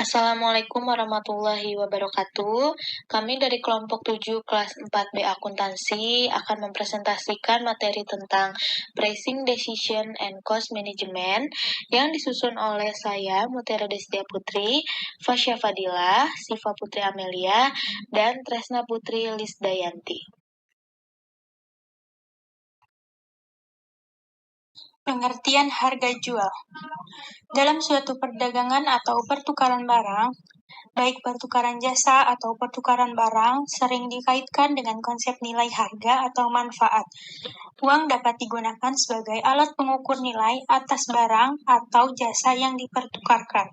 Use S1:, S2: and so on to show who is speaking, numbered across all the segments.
S1: Assalamualaikum warahmatullahi wabarakatuh. Kami dari kelompok 7 kelas 4B Akuntansi akan mempresentasikan materi tentang Pricing Decision and Cost Management yang disusun oleh saya, Mutiara Destia Putri, Fasya Fadila, Siva Putri Amelia, dan Tresna Putri Lisdayanti.
S2: Pengertian harga jual. Dalam suatu perdagangan atau pertukaran barang, baik pertukaran jasa atau pertukaran barang, sering dikaitkan dengan konsep nilai harga atau manfaat. Uang dapat digunakan sebagai alat pengukur nilai atas barang atau jasa yang dipertukarkan.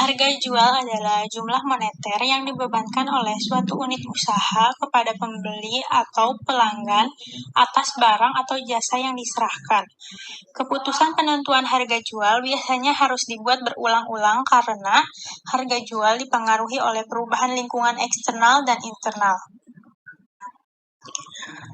S2: Harga jual adalah jumlah moneter yang dibebankan oleh suatu unit usaha kepada pembeli atau pelanggan atas barang atau jasa yang diserahkan. Keputusan penentuan harga jual biasanya harus dibuat berulang-ulang karena harga jual dipengaruhi oleh perubahan lingkungan eksternal dan internal.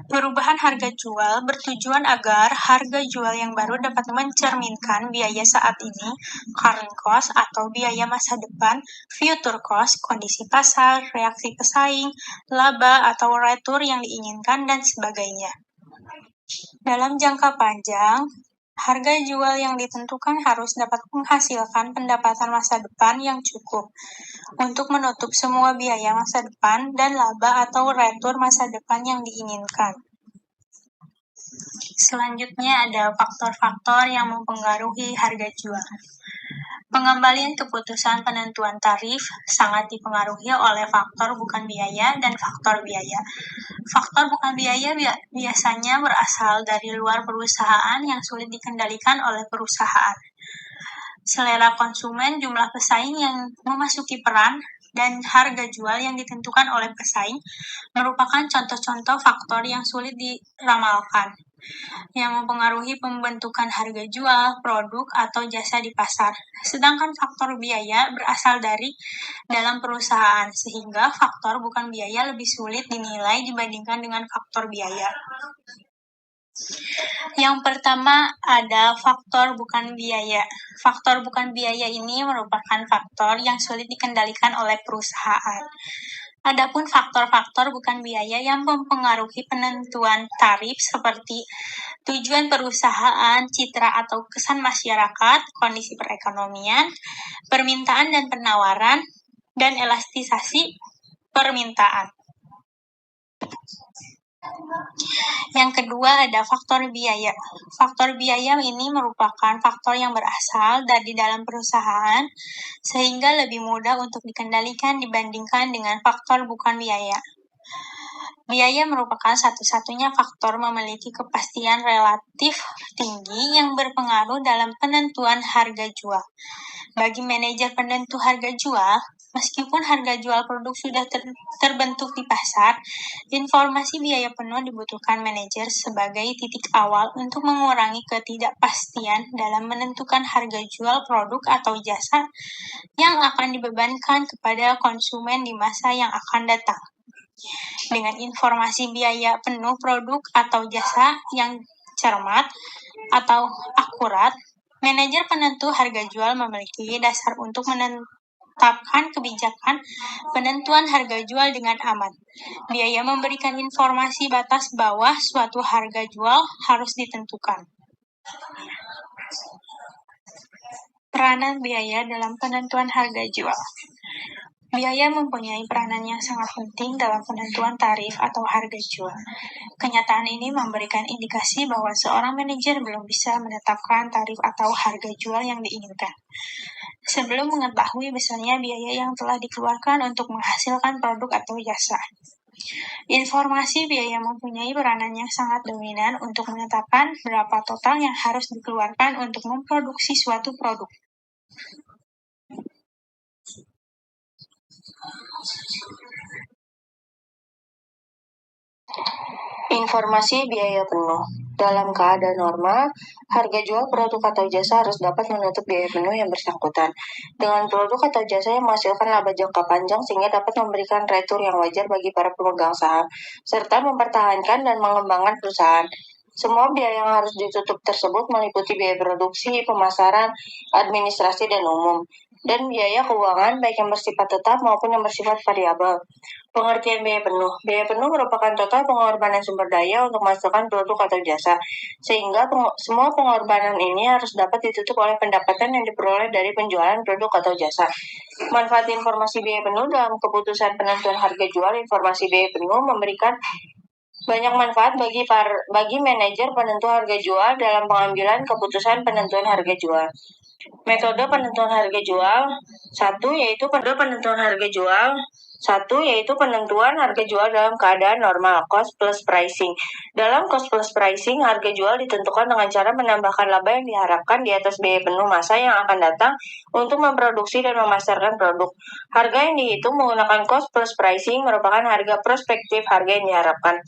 S2: Perubahan harga jual bertujuan agar harga jual yang baru dapat mencerminkan biaya saat ini, current cost atau biaya masa depan, future cost, kondisi pasar, reaksi pesaing, laba atau retur yang diinginkan, dan sebagainya. Dalam jangka panjang, harga jual yang ditentukan harus dapat menghasilkan pendapatan masa depan yang cukup untuk menutup semua biaya masa depan dan laba atau retur masa depan yang diinginkan. Selanjutnya ada faktor-faktor yang mempengaruhi harga jual. Pengembalian keputusan penentuan tarif sangat dipengaruhi oleh faktor bukan biaya dan faktor biaya. Faktor bukan biaya biasanya berasal dari luar perusahaan yang sulit dikendalikan oleh perusahaan. Selera konsumen, jumlah pesaing yang memasuki peran, dan harga jual yang ditentukan oleh pesaing merupakan contoh-contoh faktor yang sulit diramalkan, yang mempengaruhi pembentukan harga jual, produk, atau jasa di pasar. Sedangkan faktor biaya berasal dari dalam perusahaan, sehingga faktor bukan biaya lebih sulit dinilai dibandingkan dengan faktor biaya. Yang pertama ada faktor bukan biaya. Faktor bukan biaya ini merupakan faktor yang sulit dikendalikan oleh perusahaan. Adapun faktor-faktor bukan biaya yang mempengaruhi penentuan tarif seperti tujuan perusahaan, citra atau kesan masyarakat, kondisi perekonomian, permintaan dan penawaran, dan elastisasi permintaan. Yang kedua ada faktor biaya. Faktor biaya ini merupakan faktor yang berasal dari dalam perusahaan sehingga lebih mudah untuk dikendalikan dibandingkan dengan faktor bukan biaya. Biaya merupakan satu-satunya faktor memiliki kepastian relatif tinggi yang berpengaruh dalam penentuan harga jual. Bagi manajer penentu harga jual, meskipun harga jual produk sudah terbentuk di pasar, informasi biaya penuh dibutuhkan manajer sebagai titik awal untuk mengurangi ketidakpastian dalam menentukan harga jual produk atau jasa yang akan dibebankan kepada konsumen di masa yang akan datang. Dengan informasi biaya penuh produk atau jasa yang cermat atau akurat, manajer penentu harga jual memiliki dasar untuk menetapkan kebijakan penentuan harga jual dengan aman. Biaya memberikan informasi batas bawah suatu harga jual harus ditentukan. Peranan biaya dalam penentuan harga jual. Biaya mempunyai peranan yang sangat penting dalam penentuan tarif atau harga jual. Kenyataan ini memberikan indikasi bahwa seorang manajer belum bisa menetapkan tarif atau harga jual yang diinginkan sebelum mengetahui besarnya biaya yang telah dikeluarkan untuk menghasilkan produk atau jasa. Informasi biaya mempunyai peranan yang sangat dominan untuk menetapkan berapa total yang harus dikeluarkan untuk memproduksi suatu produk.
S3: Informasi biaya penuh. Dalam keadaan normal, harga jual produk atau jasa harus dapat menutup biaya penuh yang bersangkutan dengan produk atau jasa yang menghasilkan laba jangka panjang sehingga dapat memberikan retur yang wajar bagi para pemegang saham serta mempertahankan dan mengembangkan perusahaan. Semua biaya yang harus ditutup tersebut meliputi biaya produksi, pemasaran, administrasi, dan umum, dan biaya keuangan baik yang bersifat tetap maupun yang bersifat variabel. Pengertian biaya penuh. Biaya penuh merupakan total pengorbanan sumber daya untuk menghasilkan produk atau jasa, sehingga semua pengorbanan ini harus dapat ditutup oleh pendapatan yang diperoleh dari penjualan produk atau jasa. Manfaat informasi biaya penuh dalam keputusan penentuan harga jual. Informasi biaya penuh memberikan banyak manfaat bagi manajer penentu harga jual dalam pengambilan keputusan penentuan harga jual. Metode penentuan harga jual yaitu penentuan harga jual dalam keadaan normal, cost plus pricing. Dalam cost plus pricing, harga jual ditentukan dengan cara menambahkan laba yang diharapkan di atas biaya penuh masa yang akan datang untuk memproduksi dan memasarkan produk. Harga yang dihitung menggunakan cost plus pricing merupakan harga prospektif harga yang diharapkan.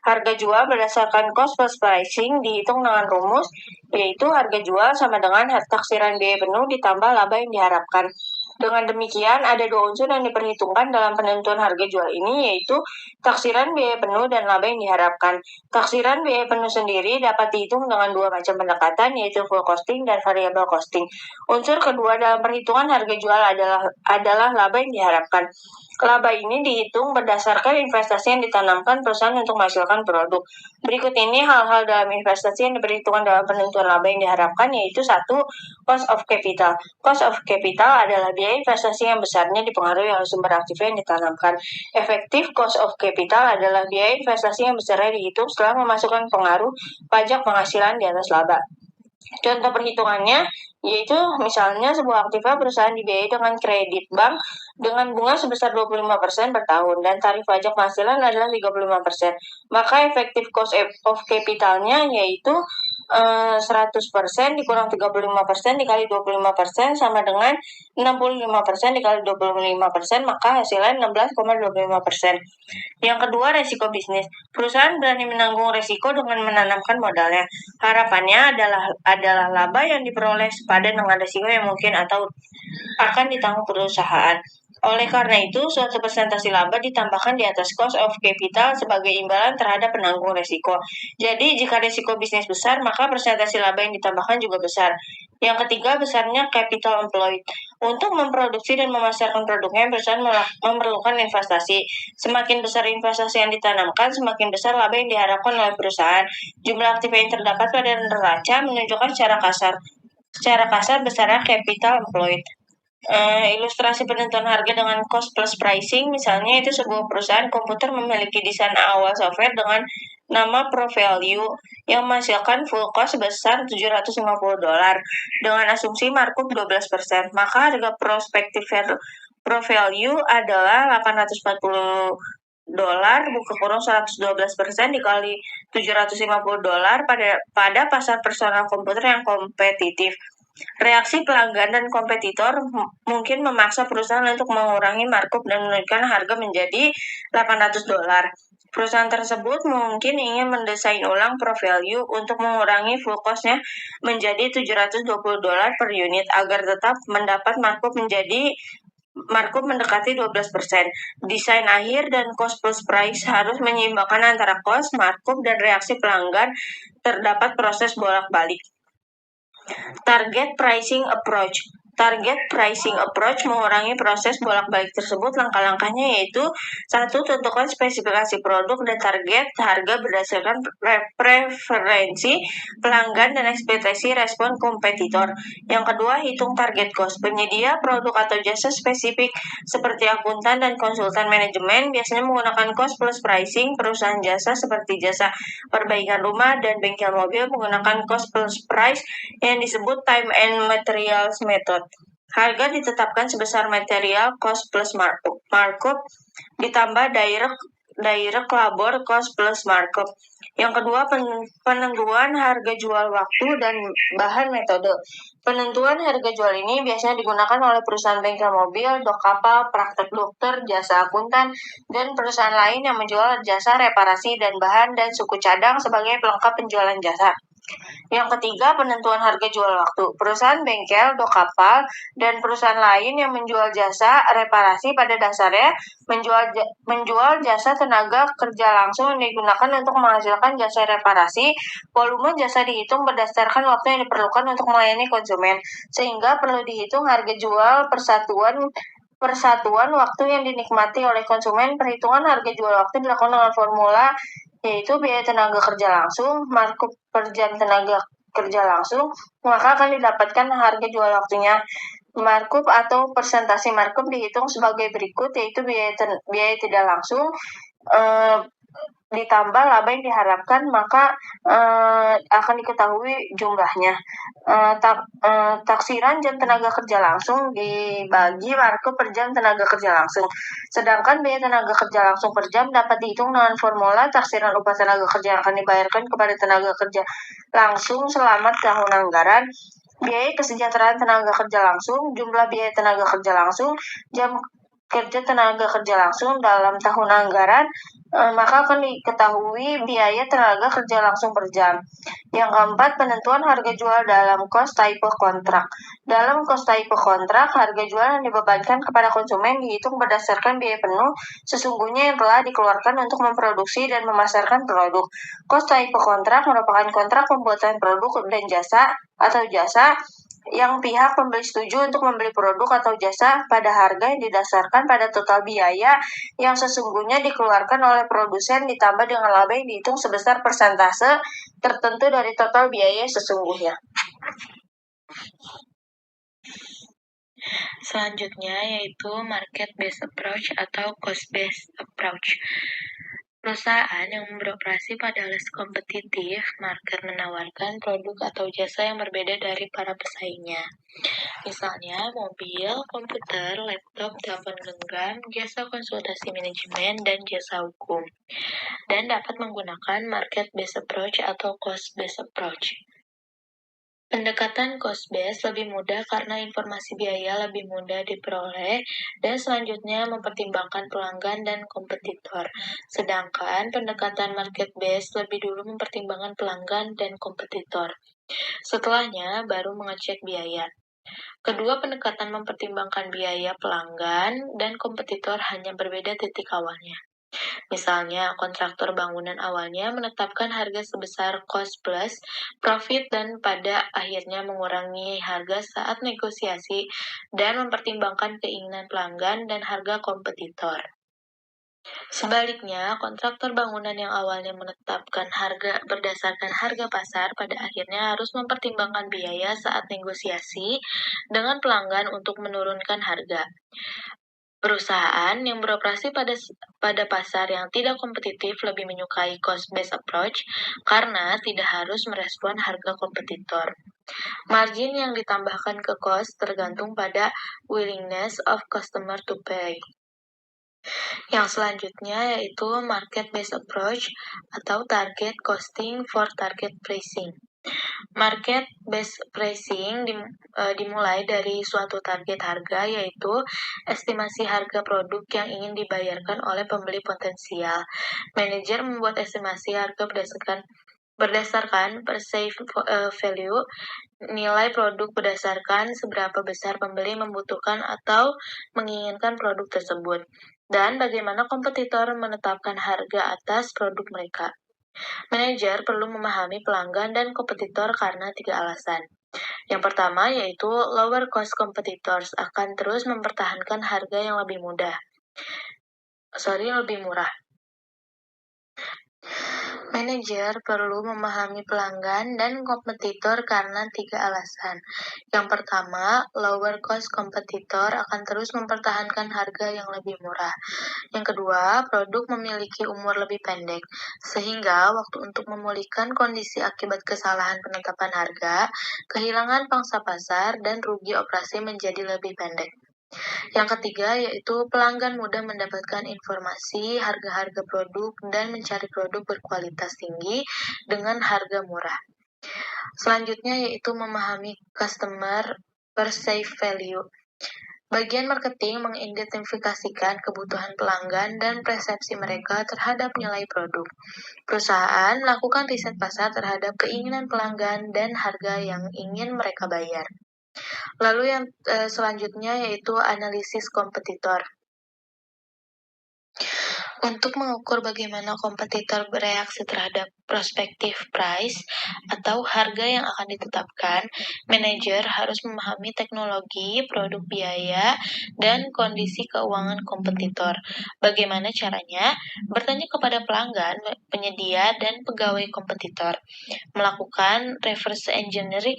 S3: Harga jual berdasarkan cost plus pricing dihitung dengan rumus, yaitu harga jual sama dengan taksiran biaya penuh ditambah laba yang diharapkan. Dengan demikian, ada dua unsur yang diperhitungkan dalam penentuan harga jual ini, yaitu taksiran biaya penuh dan laba yang diharapkan. Taksiran biaya penuh sendiri dapat dihitung dengan dua macam pendekatan, yaitu full costing dan variable costing. Unsur kedua dalam perhitungan harga jual adalah laba yang diharapkan. Laba ini dihitung berdasarkan investasi yang ditanamkan perusahaan untuk menghasilkan produk. Berikut ini hal-hal dalam investasi yang diperhitungkan dalam penentuan laba yang diharapkan, yaitu 1. Cost of capital. Cost of capital adalah biaya investasi yang besarnya dipengaruhi oleh sumber aktif yang ditanamkan. Efektif cost of capital adalah biaya investasi yang besarnya dihitung setelah memasukkan pengaruh pajak penghasilan di atas laba. Contoh perhitungannya yaitu misalnya sebuah aktiva perusahaan dibiayai dengan kredit bank dengan bunga sebesar 25% per tahun dan tarif pajak penghasilan adalah 35%. Maka efektif cost of capitalnya yaitu 100% dikurang 35% dikali 25% sama dengan 65% dikali 25%, maka hasilnya 16,25%. Yang kedua, resiko bisnis. Perusahaan berani menanggung resiko dengan menanamkan modalnya. Harapannya adalah laba yang diperoleh sepadan dengan resiko yang mungkin atau akan ditanggung perusahaan. Oleh karena itu, suatu persentase laba ditambahkan di atas cost of capital sebagai imbalan terhadap penanggung resiko. Jadi, jika resiko bisnis besar, maka persentase laba yang ditambahkan juga besar. Yang ketiga, besarnya capital employed. Untuk memproduksi dan memasarkan produknya, perusahaan memerlukan investasi. Semakin besar investasi yang ditanamkan, semakin besar laba yang diharapkan oleh perusahaan. Jumlah aktiva yang terdapat pada neraca menunjukkan secara kasar besarnya capital employed. Ilustrasi penentuan harga dengan cost plus pricing, misalnya itu sebuah perusahaan komputer memiliki desain awal software dengan nama ProValue yang menghasilkan full cost sebesar $750 dengan asumsi markup 12%. Maka harga prospektif ProValue adalah $840 buka kurung 112% dikali $750 pada pasar personal komputer yang kompetitif. Reaksi pelanggan dan kompetitor mungkin memaksa perusahaan untuk mengurangi markup dan menaikkan harga menjadi $800. Perusahaan tersebut mungkin ingin mendesain ulang ProValue untuk mengurangi full cost-nya menjadi $720 per unit agar tetap mendapat markup mendekati 12%. Desain akhir dan cost plus price harus menyeimbangkan antara cost, markup, dan reaksi pelanggan. Terdapat proses bolak-balik. Target pricing approach. Target pricing approach mengurangi proses bolak-balik tersebut. Langkah-langkahnya yaitu 1. Tentukan spesifikasi produk dan target harga berdasarkan preferensi pelanggan dan ekspektasi respon kompetitor. Yang kedua, hitung target cost. Penyedia produk atau jasa spesifik seperti akuntan dan konsultan manajemen biasanya menggunakan cost plus pricing. Perusahaan jasa seperti jasa perbaikan rumah dan bengkel mobil menggunakan cost plus price yang disebut time and materials method. Harga ditetapkan sebesar material cost plus markup ditambah direct labor cost plus markup. Yang kedua, penentuan harga jual waktu dan bahan metode. Penentuan harga jual ini biasanya digunakan oleh perusahaan bengkel mobil, dok kapal, praktek dokter, jasa akuntan, dan perusahaan lain yang menjual jasa reparasi dan bahan dan suku cadang sebagai pelengkap penjualan jasa. Yang ketiga, penentuan harga jual waktu. Perusahaan bengkel, dok kapal, dan perusahaan lain yang menjual jasa reparasi pada dasarnya menjual jasa tenaga kerja langsung yang digunakan untuk menghasilkan jasa reparasi. Volume jasa dihitung berdasarkan waktu yang diperlukan untuk melayani konsumen, sehingga perlu dihitung harga jual persatuan waktu yang dinikmati oleh konsumen. Perhitungan harga jual waktu dilakukan dengan formula yaitu biaya tenaga kerja langsung, markup per jam tenaga kerja langsung, maka akan didapatkan harga jual waktunya. Markup atau persentase markup dihitung sebagai berikut, yaitu biaya tidak langsung ditambah laba yang diharapkan, maka akan diketahui jumlahnya. Taksiran jam tenaga kerja langsung dibagi markup per jam tenaga kerja langsung. Sedangkan biaya tenaga kerja langsung per jam dapat dihitung dengan formula taksiran upah tenaga kerja yang akan dibayarkan kepada tenaga kerja langsung selama tahun anggaran, biaya kesejahteraan tenaga kerja langsung, jumlah biaya tenaga kerja langsung, jam kerja tenaga kerja langsung dalam tahun anggaran, maka akan diketahui biaya tenaga kerja langsung per jam. Yang keempat, penentuan harga jual dalam cost type kontrak. Dalam cost type kontrak, harga jual yang dibebankan kepada konsumen dihitung berdasarkan biaya penuh sesungguhnya yang telah dikeluarkan untuk memproduksi dan memasarkan produk. Cost type kontrak merupakan kontrak pembuatan produk dan jasa atau jasa yang pihak pembeli setuju untuk membeli produk atau jasa pada harga yang didasarkan pada total biaya yang sesungguhnya dikeluarkan oleh produsen ditambah dengan laba yang dihitung sebesar persentase tertentu dari total biaya sesungguhnya.
S1: Selanjutnya yaitu market based approach atau cost based approach. Perusahaan yang beroperasi pada list kompetitif market menawarkan produk atau jasa yang berbeda dari para pesaingnya. Misalnya mobil, komputer, laptop, telepon genggam, jasa konsultasi manajemen, dan jasa hukum. Dan dapat menggunakan market based approach atau cost based approach. Pendekatan cost-based lebih mudah karena informasi biaya lebih mudah diperoleh dan selanjutnya mempertimbangkan pelanggan dan kompetitor. Sedangkan pendekatan market-based lebih dulu mempertimbangkan pelanggan dan kompetitor. Setelahnya baru mengecek biaya. Kedua pendekatan mempertimbangkan biaya pelanggan dan kompetitor hanya berbeda titik awalnya. Misalnya, kontraktor bangunan awalnya menetapkan harga sebesar cost plus profit dan pada akhirnya mengurangi harga saat negosiasi dan mempertimbangkan keinginan pelanggan dan harga kompetitor. Sebaliknya, kontraktor bangunan yang awalnya menetapkan harga berdasarkan harga pasar pada akhirnya harus mempertimbangkan biaya saat negosiasi dengan pelanggan untuk menurunkan harga. Perusahaan yang beroperasi pada pasar yang tidak kompetitif lebih menyukai cost-based approach karena tidak harus merespon harga kompetitor. Margin yang ditambahkan ke cost tergantung pada willingness of customer to pay. Yang selanjutnya yaitu market-based approach atau target costing for target pricing. Market-based pricing dimulai dari suatu target harga, yaitu estimasi harga produk yang ingin dibayarkan oleh pembeli potensial. Manajer membuat estimasi harga berdasarkan perceived value, nilai produk berdasarkan seberapa besar pembeli membutuhkan atau menginginkan produk tersebut, dan bagaimana kompetitor menetapkan harga atas produk mereka. Manajer perlu memahami pelanggan dan kompetitor karena 3 alasan. Yang pertama yaitu lower cost competitors akan terus mempertahankan harga yang lebih murah. Manajer perlu memahami pelanggan dan kompetitor karena 3 alasan. Yang pertama, lower cost competitor akan terus mempertahankan harga yang lebih murah. Yang kedua, produk memiliki umur lebih pendek, sehingga waktu untuk memulihkan kondisi akibat kesalahan penetapan harga, kehilangan pangsa pasar, dan rugi operasi menjadi lebih pendek. Yang ketiga yaitu pelanggan mudah mendapatkan informasi harga-harga produk dan mencari produk berkualitas tinggi dengan harga murah. Selanjutnya yaitu memahami customer perceived value. Bagian marketing mengidentifikasikan kebutuhan pelanggan dan persepsi mereka terhadap nilai produk. Perusahaan melakukan riset pasar terhadap keinginan pelanggan dan harga yang ingin mereka bayar. Lalu yang selanjutnya yaitu analisis kompetitor. Untuk mengukur bagaimana kompetitor bereaksi terhadap prospektif price atau harga yang akan ditetapkan, manajer harus memahami teknologi, produk biaya, dan kondisi keuangan kompetitor. Bagaimana caranya? Bertanya kepada pelanggan, penyedia, dan pegawai kompetitor. Melakukan reverse engineering,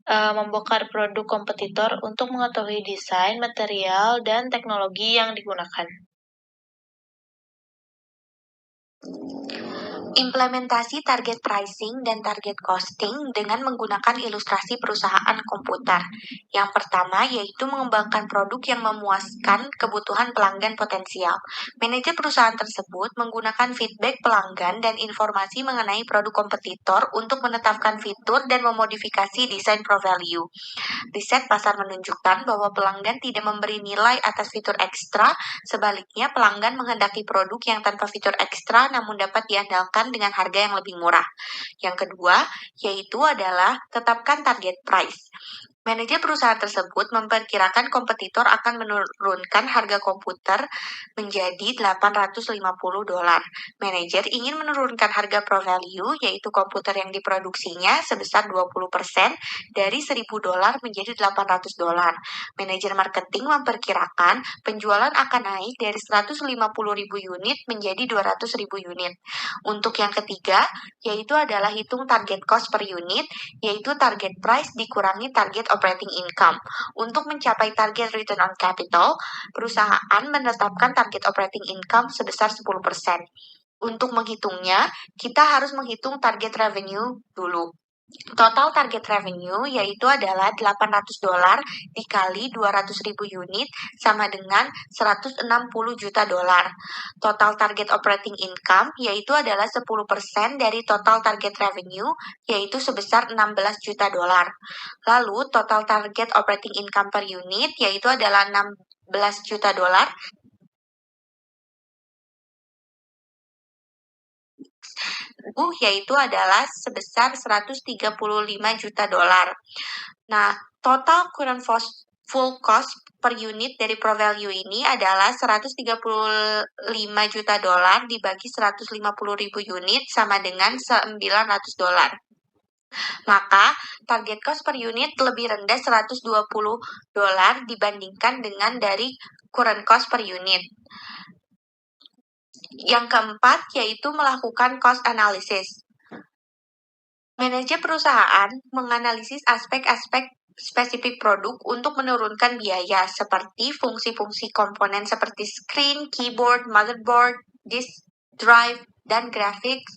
S1: membongkar produk kompetitor untuk mengetahui desain, material, dan teknologi yang digunakan.
S4: Implementasi target pricing dan target costing dengan menggunakan ilustrasi perusahaan komputer. Yang pertama yaitu mengembangkan produk yang memuaskan kebutuhan pelanggan potensial. Manajer perusahaan tersebut menggunakan feedback pelanggan dan informasi mengenai produk kompetitor untuk menetapkan fitur dan memodifikasi desain pro value. Riset pasar menunjukkan bahwa pelanggan tidak memberi nilai atas fitur ekstra, sebaliknya pelanggan menghendaki produk yang tanpa fitur ekstra namun dapat diandalkan dengan harga yang lebih murah. Yang kedua, yaitu adalah tetapkan target price. Manajer perusahaan tersebut memperkirakan kompetitor akan menurunkan harga komputer menjadi $850. Manajer ingin menurunkan harga pro value, yaitu komputer yang diproduksinya sebesar 20% dari $1.000 menjadi $800. Manajer marketing memperkirakan penjualan akan naik dari 150.000 unit menjadi 200.000 unit. Untuk yang ketiga, yaitu adalah hitung target cost per unit, yaitu target price dikurangi target operating income. Untuk mencapai target return on capital, perusahaan menetapkan target operating income sebesar 10%. Untuk menghitungnya, kita harus menghitung target revenue dulu. Total target revenue yaitu adalah $800 dikali 200.000 unit sama dengan $160 juta. Total target operating income yaitu adalah 10% dari total target revenue yaitu sebesar $16 juta. Lalu total target operating income per unit yaitu adalah $16 juta. Yaitu adalah sebesar $135 juta. Nah, total current full cost per unit dari pro value ini adalah $135 juta dibagi 150.000 unit sama dengan $900. Maka target cost per unit lebih rendah $120 dibandingkan dengan dari current cost per unit. Yang keempat yaitu melakukan cost analysis. Manajer perusahaan menganalisis aspek-aspek spesifik produk untuk menurunkan biaya seperti fungsi-fungsi komponen seperti screen, keyboard, motherboard, disk drive, dan graphics,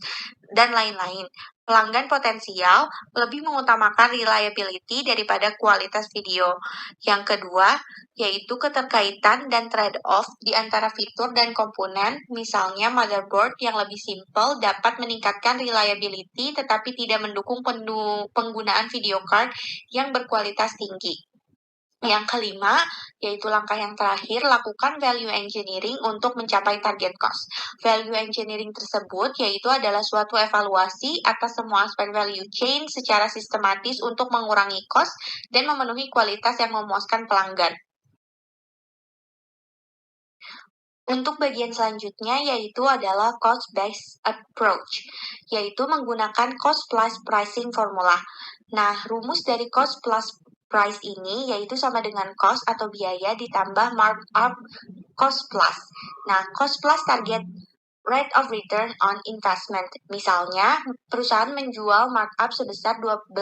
S4: dan lain-lain. Pelanggan potensial lebih mengutamakan reliability daripada kualitas video. Yang kedua, yaitu keterkaitan dan trade-off di antara fitur dan komponen, misalnya motherboard yang lebih simple dapat meningkatkan reliability tetapi tidak mendukung penggunaan video card yang berkualitas tinggi. Yang kelima, yaitu langkah yang terakhir, lakukan value engineering untuk mencapai target cost. Value engineering tersebut yaitu adalah suatu evaluasi atas semua aspek value chain secara sistematis untuk mengurangi cost dan memenuhi kualitas yang memuaskan pelanggan. Untuk bagian selanjutnya yaitu adalah cost-based approach, yaitu menggunakan cost plus pricing formula. Nah, rumus dari cost plus price ini yaitu sama dengan cost atau biaya ditambah markup cost plus. Nah, cost plus target rate of return on investment. Misalnya, perusahaan menjual markup sebesar 12%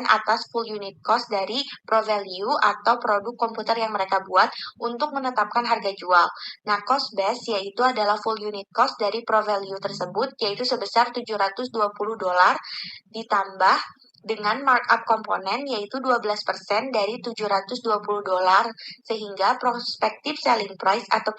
S4: atas full unit cost dari pro value atau produk komputer yang mereka buat untuk menetapkan harga jual. Nah, cost base yaitu adalah full unit cost dari pro value tersebut yaitu sebesar $720 ditambah dengan markup komponen yaitu 12% dari $720, sehingga prospective selling price atau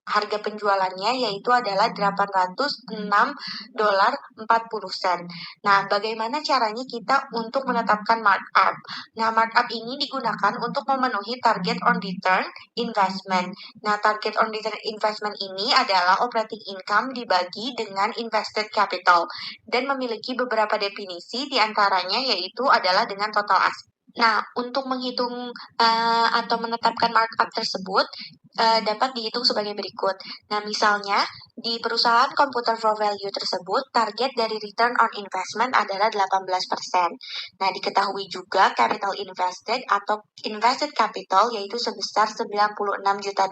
S4: harga penjualannya yaitu adalah $806.40. Nah, bagaimana caranya kita untuk menetapkan markup? Nah, markup ini digunakan untuk memenuhi target on return investment. Nah, target on return investment ini adalah operating income dibagi dengan invested capital dan memiliki beberapa definisi, diantaranya yaitu adalah dengan total aset. Nah, untuk menghitung atau menetapkan markup tersebut dapat dihitung sebagai berikut. Nah, misalnya di perusahaan komputer for value tersebut, target dari return on investment adalah 18%. Nah, diketahui juga capital invested atau invested capital yaitu sebesar $96 juta.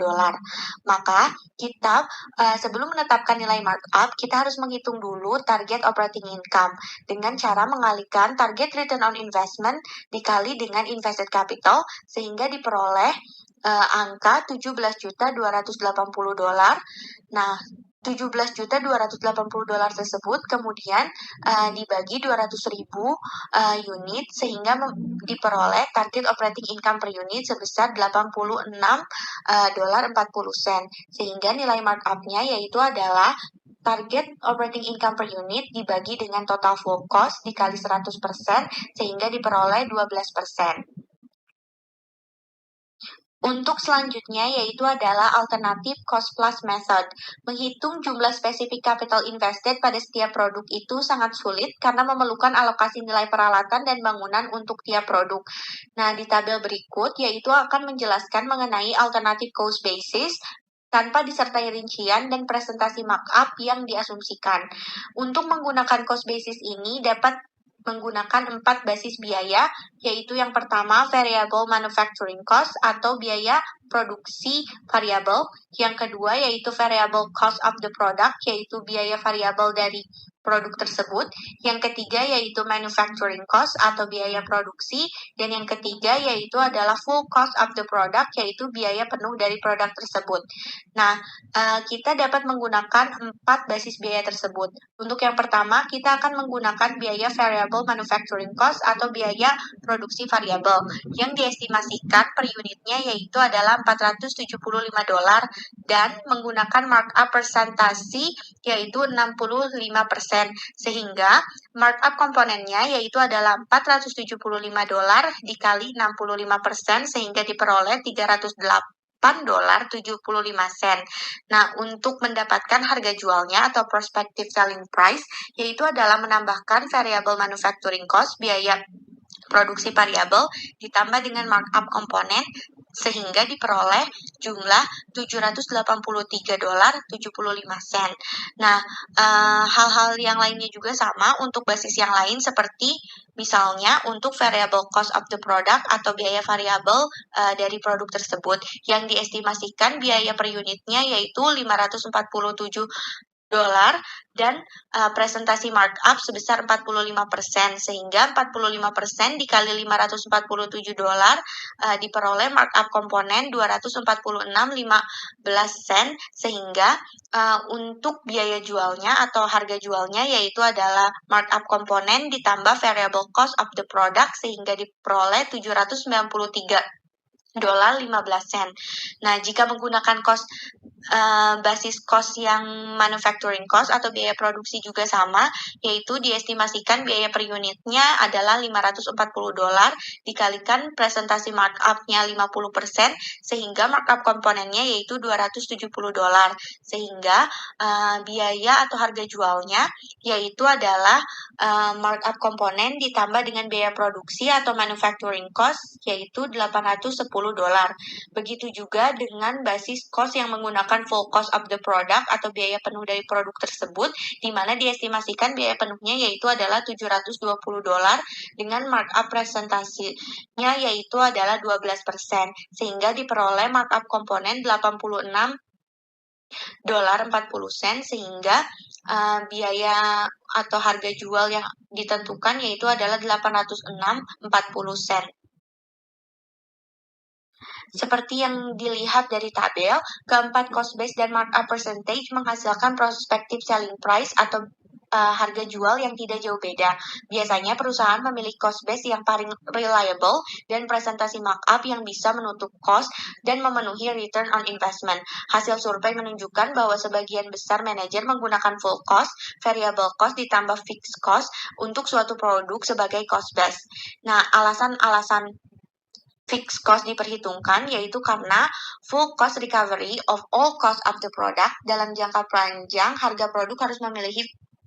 S4: Maka kita sebelum menetapkan nilai markup, kita harus menghitung dulu target operating income dengan cara mengalihkan target return on investment dikali dengan invested capital sehingga diperoleh angka $17.280. Nah, $17.280 tersebut kemudian dibagi 200.000 unit sehingga diperoleh target operating income per unit sebesar $86.40. Sehingga nilai markup-nya yaitu adalah target operating income per unit dibagi dengan total full cost dikali 100% sehingga diperoleh 12%. Untuk selanjutnya yaitu adalah alternatif cost plus method. Menghitung jumlah spesifik capital invested pada setiap produk itu sangat sulit karena memerlukan alokasi nilai peralatan dan bangunan untuk tiap produk. Nah, di tabel berikut yaitu akan menjelaskan mengenai alternatif cost basis tanpa disertai rincian dan presentasi markup yang diasumsikan. Untuk menggunakan cost basis ini dapat menggunakan 4 basis biaya, yaitu yang pertama variable manufacturing cost atau biaya produksi variabel, yang kedua yaitu variable cost of the product, yaitu biaya variabel dari produk tersebut, yang ketiga yaitu manufacturing cost atau biaya produksi, dan yang ketiga yaitu adalah full cost of the product, yaitu biaya penuh dari produk tersebut. Nah, kita dapat menggunakan 4 basis biaya tersebut. Untuk yang pertama, kita akan menggunakan biaya variable manufacturing cost atau biaya produksi variabel yang diestimasikan per unitnya yaitu adalah $475 dan menggunakan markup persentasi yaitu 65%, sehingga markup komponennya yaitu adalah $475 dikali 65% sehingga diperoleh $308.75. Nah, untuk mendapatkan harga jualnya atau prospective selling price yaitu adalah menambahkan variable manufacturing cost, biaya produksi variabel ditambah dengan markup komponen sehingga diperoleh jumlah $783.75. Nah, hal-hal yang lainnya juga sama untuk basis yang lain seperti misalnya untuk variable cost of the product atau biaya variabel dari produk tersebut yang diestimasikan biaya per unitnya yaitu $547 dan presentasi markup sebesar 45%, sehingga 45% dikali $547 diperoleh markup komponen 246,15 sehingga untuk biaya jualnya atau harga jualnya yaitu adalah markup komponen ditambah variable cost of the product sehingga diperoleh $793.15. Nah, jika menggunakan basis cost yang manufacturing cost atau biaya produksi juga sama, yaitu diestimasikan biaya per unitnya adalah $540 dikalikan presentasi markup-nya 50% sehingga markup komponennya yaitu $270, sehingga biaya atau harga jualnya yaitu adalah markup komponen ditambah dengan biaya produksi atau manufacturing cost yaitu $810. Begitu juga dengan basis cost yang menggunakan full cost of the product atau biaya penuh dari produk tersebut, di mana diestimasikan biaya penuhnya yaitu adalah $720 dengan markup presentasinya yaitu adalah 12%, sehingga diperoleh markup komponen $80.40 sehingga biaya atau harga jual yang ditentukan yaitu adalah $806.40. Seperti yang dilihat dari tabel, keempat cost base dan markup percentage menghasilkan prospective selling price atau harga jual yang tidak jauh beda. Biasanya perusahaan memilih cost base yang paling reliable dan presentasi markup yang bisa menutup cost dan memenuhi return on investment. Hasil survei menunjukkan bahwa sebagian besar manajer menggunakan full cost, variable cost ditambah fixed cost untuk suatu produk sebagai cost base. Nah, alasan-alasan fixed cost diperhitungkan yaitu karena full cost recovery of all cost of the product. Dalam jangka panjang, harga produk harus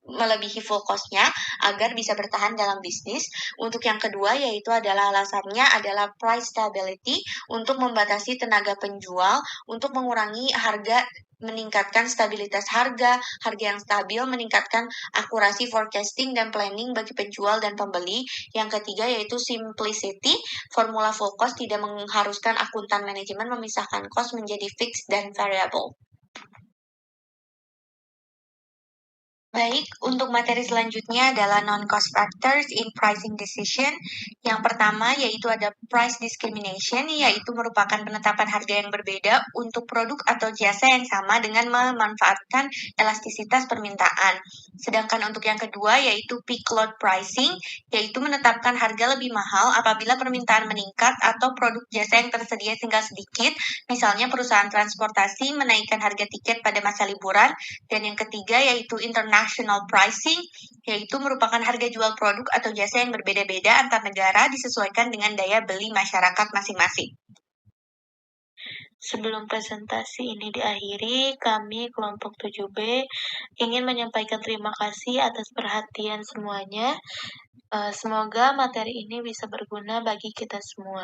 S4: melebihi full cost-nya agar bisa bertahan dalam bisnis. Untuk yang kedua yaitu alasannya adalah price stability, untuk membatasi tenaga penjual, untuk mengurangi harga, meningkatkan stabilitas harga yang stabil, meningkatkan akurasi forecasting dan planning bagi penjual dan pembeli. Yang ketiga yaitu simplicity, formula full cost tidak mengharuskan akuntan manajemen memisahkan cost menjadi fixed dan variable. Baik, untuk materi selanjutnya adalah non-cost factors in pricing decision. Yang pertama yaitu ada price discrimination, yaitu merupakan penetapan harga yang berbeda untuk produk atau jasa yang sama dengan memanfaatkan elastisitas permintaan. Sedangkan untuk yang kedua yaitu peak load pricing, yaitu menetapkan harga lebih mahal apabila permintaan meningkat atau produk jasa yang tersedia tinggal sedikit, misalnya perusahaan transportasi menaikkan harga tiket pada masa liburan. Dan yang ketiga yaitu international pricing, yaitu merupakan harga jual produk atau jasa yang berbeda-beda antar negara disesuaikan dengan daya beli masyarakat masing-masing.
S1: Sebelum presentasi ini diakhiri, kami kelompok 7B ingin menyampaikan terima kasih atas perhatian semuanya. Semoga materi ini bisa berguna bagi kita semua.